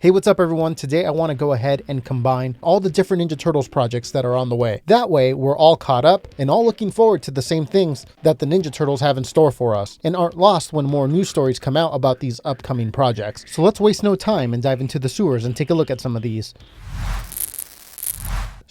Hey, what's up everyone? Today I want to go ahead and combine all the different Ninja Turtles projects that are on the way. That way we're all caught up and all looking forward to the same things that the Ninja Turtles have in store for us and aren't lost when more news stories come out about these upcoming projects. So let's waste no time and dive into the sewers and take a look at some of these.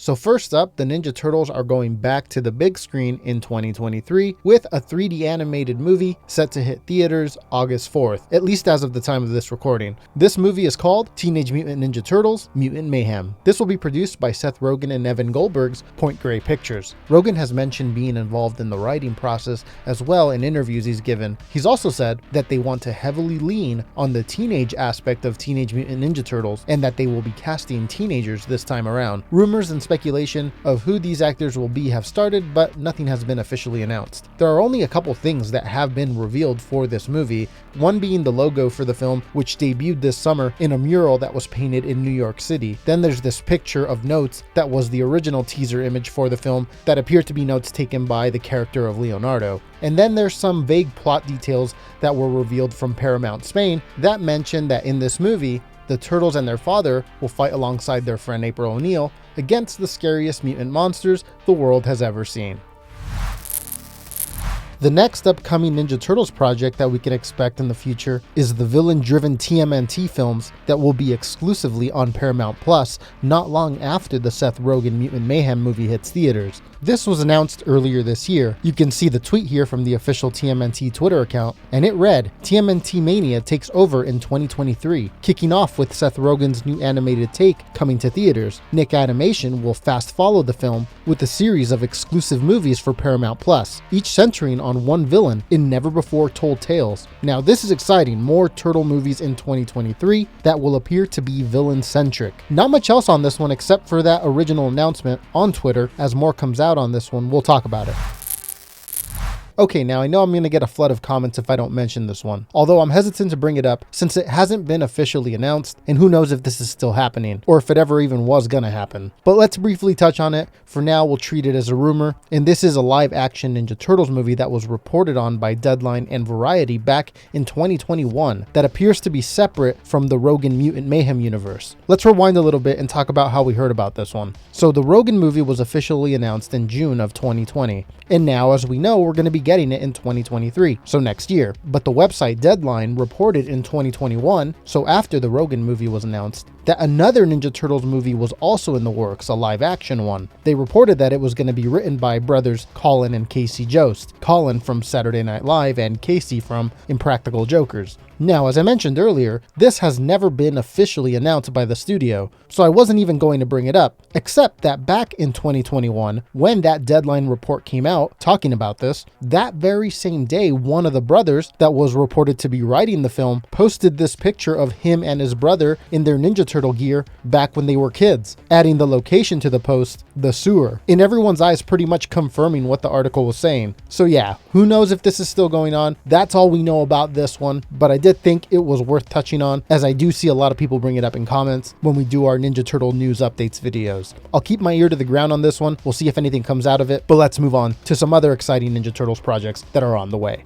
So first up, the Ninja Turtles are going back to the big screen in 2023 with a 3D animated movie set to hit theaters August 4th, at least as of the time of this recording. This movie is called Teenage Mutant Ninja Turtles Mutant Mayhem. This will be produced by Seth Rogen and Evan Goldberg's Point Grey Pictures. Rogen has mentioned being involved in the writing process as well in interviews he's given. He's also said that they want to heavily lean on the teenage aspect of Teenage Mutant Ninja Turtles and that they will be casting teenagers this time around. Rumors and speculation of who these actors will be have started, but nothing has been officially announced. There are only a couple things that have been revealed for this movie, one being the logo for the film, which debuted this summer in a mural that was painted in New York City. Then there's this picture of notes that was the original teaser image for the film that appear to be notes taken by the character of Leonardo. And then there's some vague plot details that were revealed from Paramount Spain that mention that in this movie, the Turtles and their father will fight alongside their friend April O'Neil against the scariest mutant monsters the world has ever seen. The next upcoming Ninja Turtles project that we can expect in the future is the villain-driven TMNT films that will be exclusively on Paramount Plus not long after the Seth Rogen Mutant Mayhem movie hits theaters. This was announced earlier this year. You can see the tweet here from the official TMNT Twitter account, and it read, "TMNT Mania takes over in 2023, kicking off with Seth Rogen's new animated take coming to theaters. Nick Animation will fast follow the film with a series of exclusive movies for Paramount Plus, each centering on one villain in never-before-told tales." Now this is exciting, more Turtle movies in 2023 that will appear to be villain-centric. Not much else on this one except for that original announcement on Twitter. As more comes out on this one, we'll talk about it. Okay, now I know I'm going to get a flood of comments if I don't mention this one, although I'm hesitant to bring it up since it hasn't been officially announced, and who knows if this is still happening, or if it ever even was going to happen. But let's briefly touch on it. For now, we'll treat it as a rumor, and this is a live-action Ninja Turtles movie that was reported on by Deadline and Variety back in 2021 that appears to be separate from the Rogen Mutant Mayhem universe. Let's rewind a little bit and talk about how we heard about this one. So the Rogen movie was officially announced in June of 2020, and now, as we know, we're going to be getting it in 2023, so next year. But the website Deadline reported in 2021, so after the Rogen movie was announced, that another Ninja Turtles movie was also in the works, a live-action one. They reported that it was going to be written by brothers Colin and Casey Jost, Colin from Saturday Night Live and Casey from Impractical Jokers. Now, as I mentioned earlier, this has never been officially announced by the studio, so I wasn't even going to bring it up, except that back in 2021, when that Deadline report came out talking about this, that very same day, one of the brothers that was reported to be writing the film posted this picture of him and his brother in their Ninja Turtle gear back when they were kids, adding the location to the post, the sewer, in everyone's eyes pretty much confirming what the article was saying. So yeah, who knows if this is still going on? That's all we know about this one, but I did think it was worth touching on, as I do see a lot of people bring it up in comments when we do our Ninja Turtle news updates videos. I'll keep my ear to the ground on this one. We'll see if anything comes out of it, but let's move on to some other exciting Ninja Turtles projects that are on the way.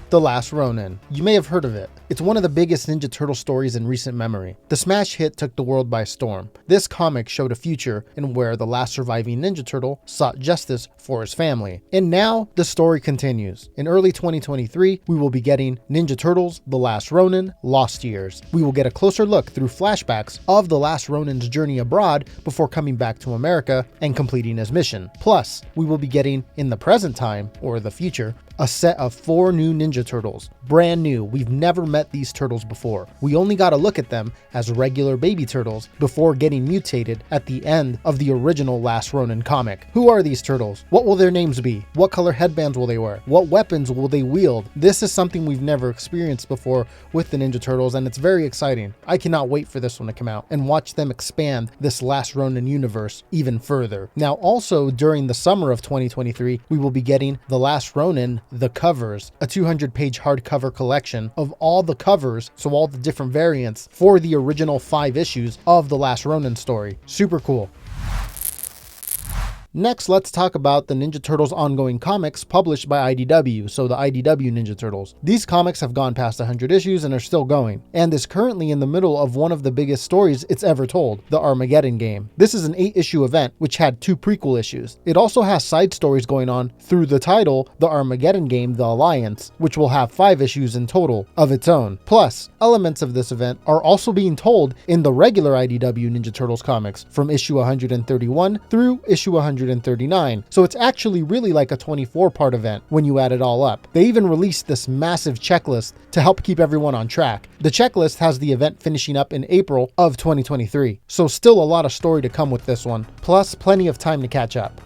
The Last Ronin. You may have heard of it. It's one of the biggest Ninja Turtle stories in recent memory. The smash hit took the world by storm. This comic showed a future in where the last surviving Ninja Turtle sought justice for his family. And now the story continues. In early 2023, we will be getting Ninja Turtles, The Last Ronin Lost Years. We will get a closer look through flashbacks of the Last Ronin's journey abroad before coming back to America and completing his mission. Plus, we will be getting, in the present time, or the future, a set of 4 new Ninja Turtles. Brand new. We've never met these turtles before. We only got a look at them as regular baby turtles before getting mutated at the end of the original Last Ronin comic. Who are these turtles? What will their names be? What color headbands will they wear? What weapons will they wield? This is something we've never experienced before with the Ninja Turtles, and it's very exciting. I cannot wait for this one to come out and watch them expand this Last Ronin universe even further. Now, also during the summer of 2023, we will be getting The Last Ronin The Covers, a 200-page hardcover collection of all the covers, so all the different variants for the original 5 issues of the Last Ronin story. Super cool. Next, let's talk about the Ninja Turtles ongoing comics published by IDW, so the IDW Ninja Turtles. These comics have gone past 100 issues and are still going, and is currently in the middle of one of the biggest stories it's ever told, the Armageddon game. This is an 8-issue event, which had 2 prequel issues. It also has side stories going on through the title, the Armageddon game, The Alliance, which will have 5 issues in total of its own. Plus, elements of this event are also being told in the regular IDW Ninja Turtles comics, from issue 131 through issue 139, so it's actually really like a 24-part event when you add it all up. They even released this massive checklist to help keep everyone on track. The checklist has the event finishing up in April of 2023, so still a lot of story to come with this one, plus plenty of time to catch up.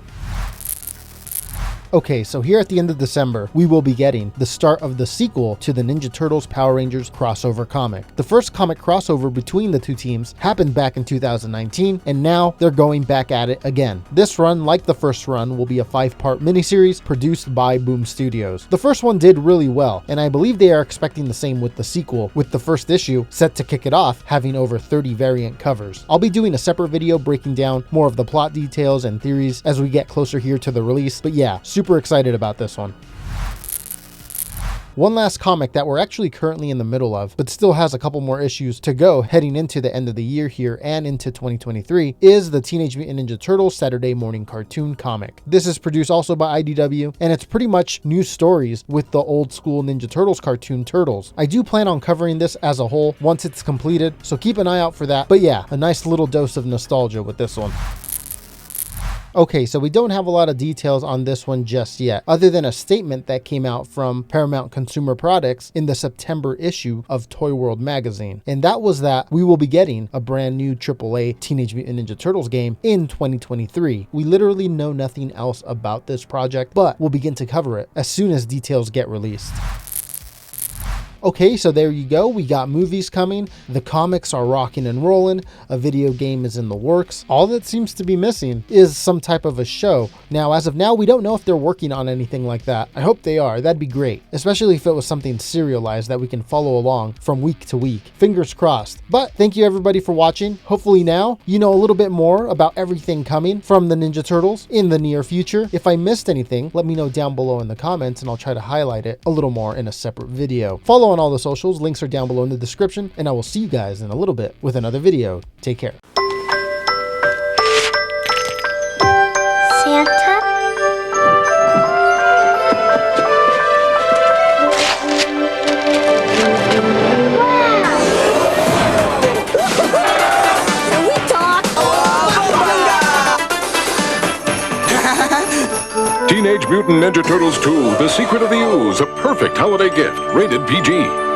Okay, so here at the end of December, we will be getting the start of the sequel to the Ninja Turtles Power Rangers crossover comic. The first comic crossover between the two teams happened back in 2019, and now they're going back at it again. This run, like the first run, will be a 5-part miniseries produced by Boom Studios. The first one did really well, and I believe they are expecting the same with the sequel, with the first issue set to kick it off having over 30 variant covers. I'll be doing a separate video breaking down more of the plot details and theories as we get closer here to the release, but yeah, super excited about this one. One last comic that we're actually currently in the middle of, but still has a couple more issues to go heading into the end of the year here and into 2023, is the Teenage Mutant Ninja Turtles Saturday Morning Cartoon comic. This is produced also by IDW, and it's pretty much new stories with the old school Ninja Turtles cartoon Turtles. I do plan on covering this as a whole once it's completed, so keep an eye out for that. But yeah, a nice little dose of nostalgia with this one. Okay, so we don't have a lot of details on this one just yet, other than a statement that came out from Paramount Consumer Products in the September issue of Toy World magazine. And that was that we will be getting a brand new AAA Teenage Mutant Ninja Turtles game in 2023. We literally know nothing else about this project, but we'll begin to cover it as soon as details get released. Okay, so there you go. We got movies coming. The comics are rocking and rolling. A video game is in the works. All that seems to be missing is some type of a show. Now, as of now, we don't know if they're working on anything like that. I hope they are. That'd be great, especially if it was something serialized that we can follow along from week to week. Fingers crossed. But thank you everybody for watching. Hopefully now you know a little bit more about everything coming from the Ninja Turtles in the near future. If I missed anything, let me know down below in the comments and I'll try to highlight it a little more in a separate video. Follow on all the socials, links are down below in the description, and I will see you guys in a little bit with another video. Take care. Santa? Can we talk? Teenage Mutant Ninja Turtles 2, The Secret of the Ooze, a perfect holiday gift. Rated PG.